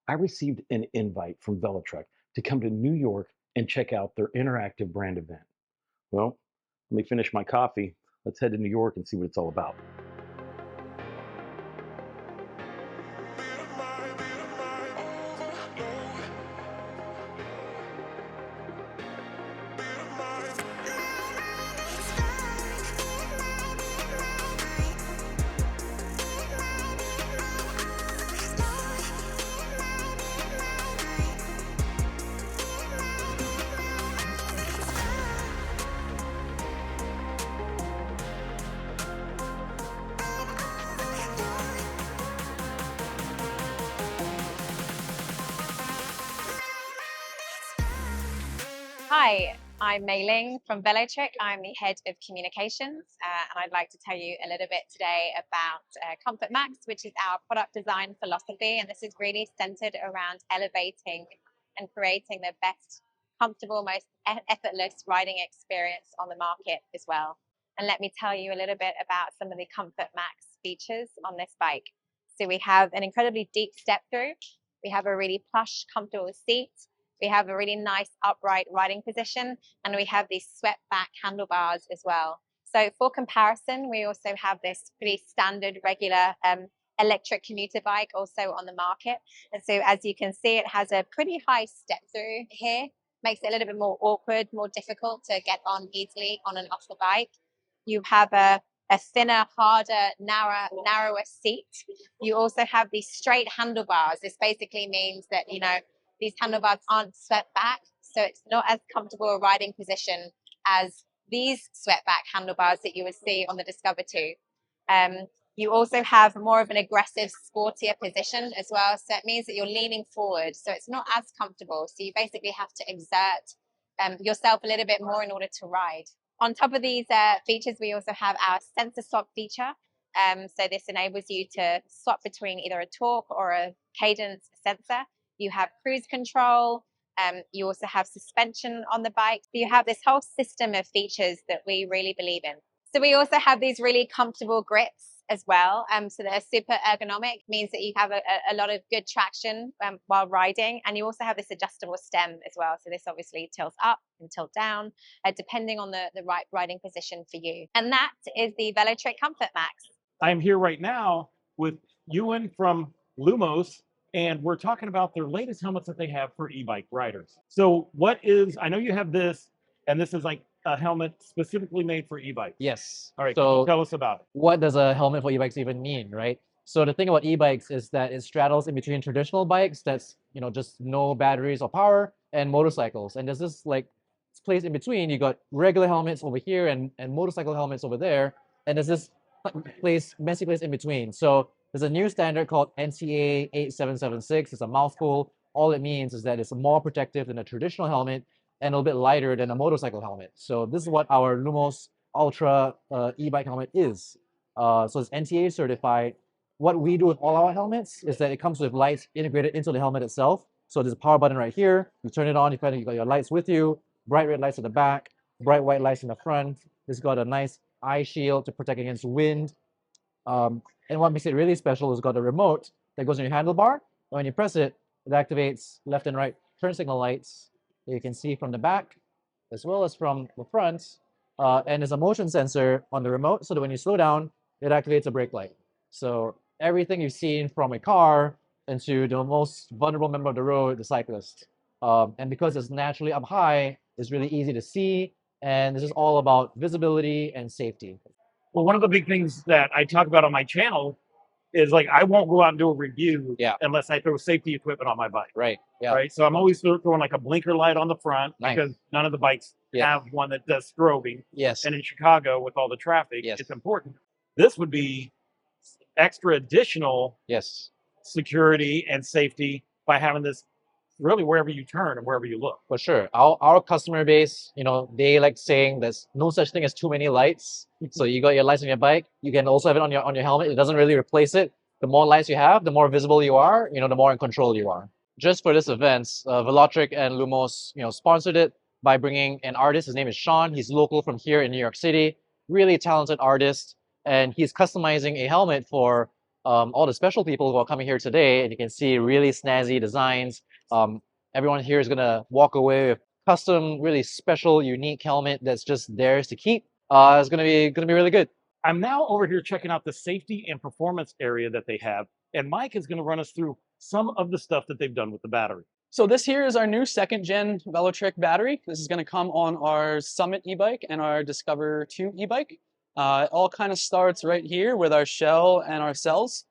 I received an invite from Velotric to come to New York and check out their interactive brand event. Well, let me finish my coffee. Let's head to New York and see what it's all about. Hi, I'm Mei Ling from Velotric. I'm the head of communications, and I'd like to tell you a little bit today about Comfort Max, which is our product design philosophy. And this is really centered around elevating and creating the best, comfortable, most effortless riding experience on the market as well. And let me tell you a little bit about some of the Comfort Max features on this bike. So we have an incredibly deep step through. We have a really plush, comfortable seat. We have a really nice upright riding position, and we have these swept back handlebars as well. So for comparison, we also have this pretty standard regular electric commuter bike also on the market. And so as you can see, it has a pretty high step through here, makes it a little bit more awkward, more difficult to get on easily on and off the bike. You have a thinner, harder, narrower seat. You also have these straight handlebars. This basically means that, these handlebars aren't swept back, so it's not as comfortable a riding position as these swept back handlebars that you would see on the Discover 2. You also have more of an aggressive, sportier position as well, so it means that you're leaning forward, so it's not as comfortable. So you basically have to exert yourself a little bit more in order to ride. On top of these features, we also have our sensor swap feature. So this enables you to swap between either a torque or a cadence sensor. You have cruise control. You also have suspension on the bike. So you have this whole system of features that we really believe in. So we also have these really comfortable grips as well. So they're super ergonomic, means that you have a lot of good traction while riding. And you also have this adjustable stem as well. So this obviously tilts up and tilt down, depending on the right riding position for you. And that is the Velotric Comfort Max. I'm here right now with Ewan from Lumos, and we're talking about their latest helmets that they have for e-bike riders. So I know you have this, and this is like a helmet specifically made for e-bikes. Yes. All right, So tell us about it. what does a helmet for e-bikes even mean, right? So the thing about e-bikes is that it straddles in between traditional bikes that's, just no batteries or power, and motorcycles. And there's this place in between. You got regular helmets over here and motorcycle helmets over there. And there's this messy place in between. So there's a new standard called NCA 8776. It's a mouthful. All it means is that it's more protective than a traditional helmet and a little bit lighter than a motorcycle helmet. So this is what our Lumos Ultra e-bike helmet is. So it's NTA certified. What we do with all our helmets is that it comes with lights integrated into the helmet itself. So there's a power button right here. You turn it on, you got your lights with you, bright red lights at the back, bright white lights in the front. It's got a nice eye shield to protect against wind. And what makes it really special is got a remote that goes on your handlebar. When you press it, it activates left and right turn signal lights that you can see from the back as well as from the front. And there's a motion sensor on the remote so that when you slow down, it activates a brake light. So everything you've seen from a car into the most vulnerable member of the road, the cyclist. And because it's naturally up high, it's really easy to see. And this is all about visibility and safety. Well, one of the big things that I talk about on my channel is I won't go out and do a review unless I throw safety equipment on my bike. Right. Yeah. Right. So I'm always throwing a blinker light on the front because none of the bikes have one that does strobing. Yes. And in Chicago with all the traffic, it's important. This would be extra additional security and safety by having this really wherever you turn and wherever you look. For sure. Our customer base, they like saying there's no such thing as too many lights. So you got your lights on your bike. You can also have it on your helmet. It doesn't really replace it. The more lights you have, the more visible you are, the more in control you are. Just for this event, Velotric and Lumos, sponsored it by bringing an artist. His name is Sean. He's local from here in New York City. Really talented artist. And he's customizing a helmet for all the special people who are coming here today, and you can see really snazzy designs. Everyone here is gonna walk away with custom, really special, unique helmet that's just theirs to keep. It's gonna be really good. I'm now over here checking out the safety and performance area that they have, and Mike is going to run us through some of the stuff that they've done with the battery. So this here is our new 2nd gen Velotric battery. This is going to come on our Summit e-bike and our Discover 2 e-bike. It all kind of starts right here with our shell and our cells.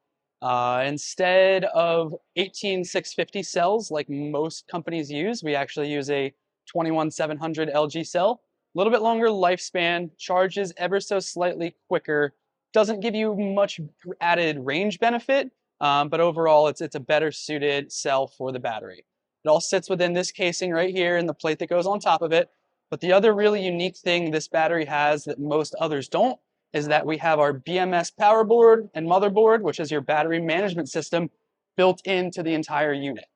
Instead of 18650 cells like most companies use, we actually use a 21700 LG cell. A little bit longer lifespan, charges ever so slightly quicker, doesn't give you much added range benefit, but overall it's a better suited cell for the battery. It all sits within this casing right here and the plate that goes on top of it. But the other really unique thing this battery has that most others don't is that we have our BMS power board and motherboard, which is your battery management system, built into the entire unit.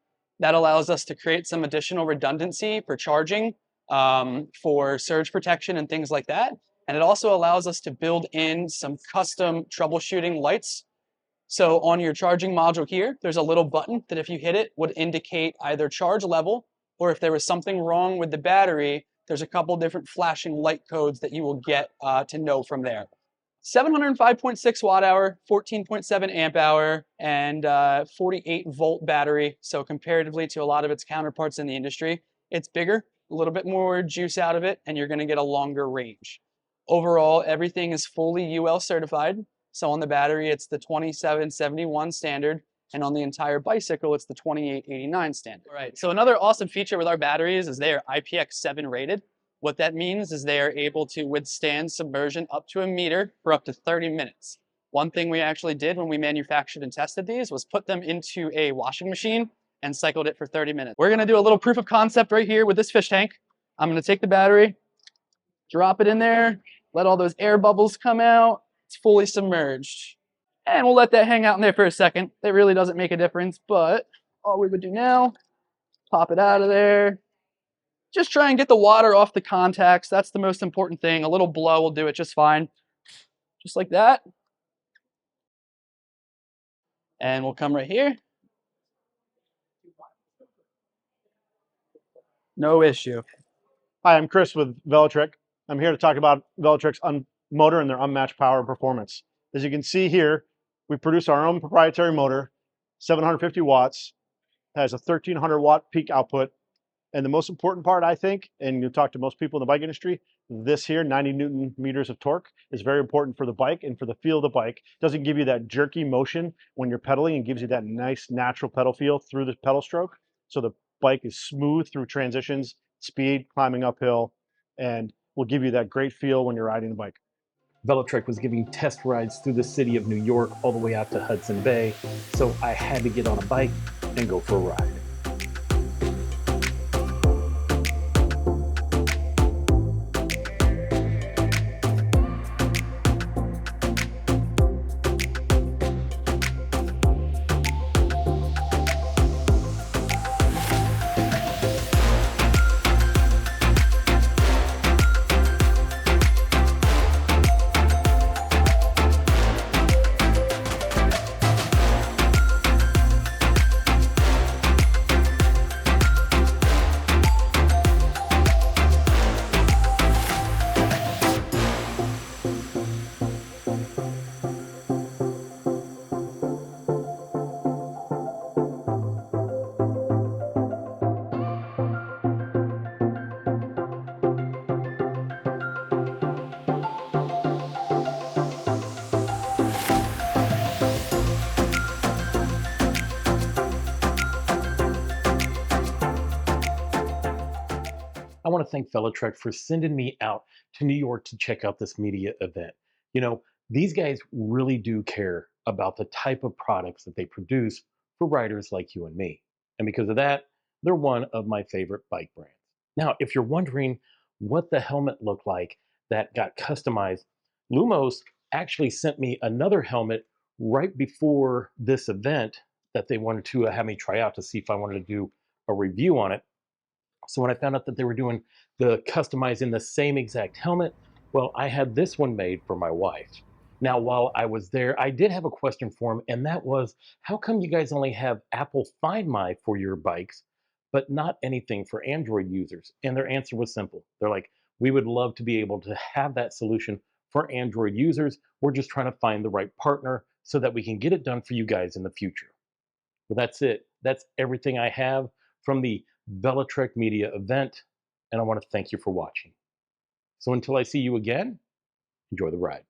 That allows us to create some additional redundancy for charging, for surge protection and things like that. And it also allows us to build in some custom troubleshooting lights. So on your charging module here, there's a little button that if you hit it would indicate either charge level, or if there was something wrong with the battery, there's a couple different flashing light codes that you will get to know from there. 705.6 watt hour, 14.7 amp hour, and 48 volt battery. So comparatively to a lot of its counterparts in the industry, it's bigger, a little bit more juice out of it, and you're gonna get a longer range. Overall, everything is fully UL certified. So on the battery, it's the 2771 standard, and on the entire bicycle, it's the 2889 standard. All right, so another awesome feature with our batteries is they are IPX7 rated. What that means is they are able to withstand submersion up to a meter for up to 30 minutes. One thing we actually did when we manufactured and tested these was put them into a washing machine and cycled it for 30 minutes. We're gonna do a little proof of concept right here with this fish tank. I'm gonna take the battery, drop it in there, let all those air bubbles come out. It's fully submerged. And we'll let that hang out in there for a second. It really doesn't make a difference, but all we would do now, pop it out of there. Just try and get the water off the contacts. That's the most important thing. A little blow will do it just fine. Just like that. And we'll come right here. No issue. Hi, I'm Chris with Velotric. I'm here to talk about Velotric's motor and their unmatched power and performance. As you can see here, we produce our own proprietary motor, 750 watts, has a 1300 watt peak output. And the most important part, I think, and you talk to most people in the bike industry, this here, 90 Newton meters of torque, is very important for the bike and for the feel of the bike. It doesn't give you that jerky motion when you're pedaling and gives you that nice natural pedal feel through the pedal stroke. So the bike is smooth through transitions, speed, climbing uphill, and will give you that great feel when you're riding the bike. Velotric was giving test rides through the city of New York all the way out to Hudson Bay, so I had to get on a bike and go for a ride. I want to thank Velotric for sending me out to New York to check out this media event. You know, these guys really do care about the type of products that they produce for riders like you and me. And because of that, they're one of my favorite bike brands. Now, if you're wondering what the helmet looked like that got customized, Lumos actually sent me another helmet right before this event that they wanted to have me try out to see if I wanted to do a review on it. So when I found out that they were doing the customizing the same exact helmet, well, I had this one made for my wife. Now, while I was there, I did have a question for him, and that was, how come you guys only have Apple Find My for your bikes, but not anything for Android users? And their answer was simple. They're like, we would love to be able to have that solution for Android users. We're just trying to find the right partner so that we can get it done for you guys in the future. Well, that's it. That's everything I have from the Velotric Media event, and I want to thank you for watching. So until I see you again, enjoy the ride.